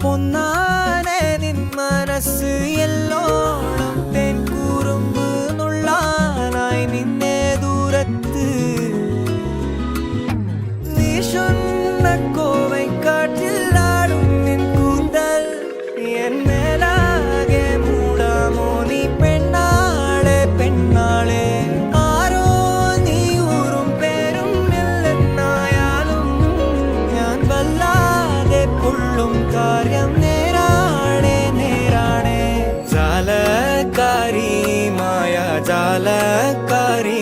പൊന്നാനെ നിൻ മനസ്സ് എല്ലോണം തേൻ കുറുമ്പ് നുള്ളാനായി നിന്നെ ദൂരത്ത് വീശുന്ന കോവൈ കാറ്റിലാടും നിൻ കൂന്തൽ എൻ മേലാകെ മൂടാമോ നീ പെണ്ണാളെ പെണ്ണാളെ ആരോ നീ ഊറും പേരും ഇല്ലെന്നായാലും ഞാൻ വല്ലാതെ പൊള്ളും കാര്യം നേരാണേ നേരാണേ ജാലക്കാരി മായ ജാലക്കാരി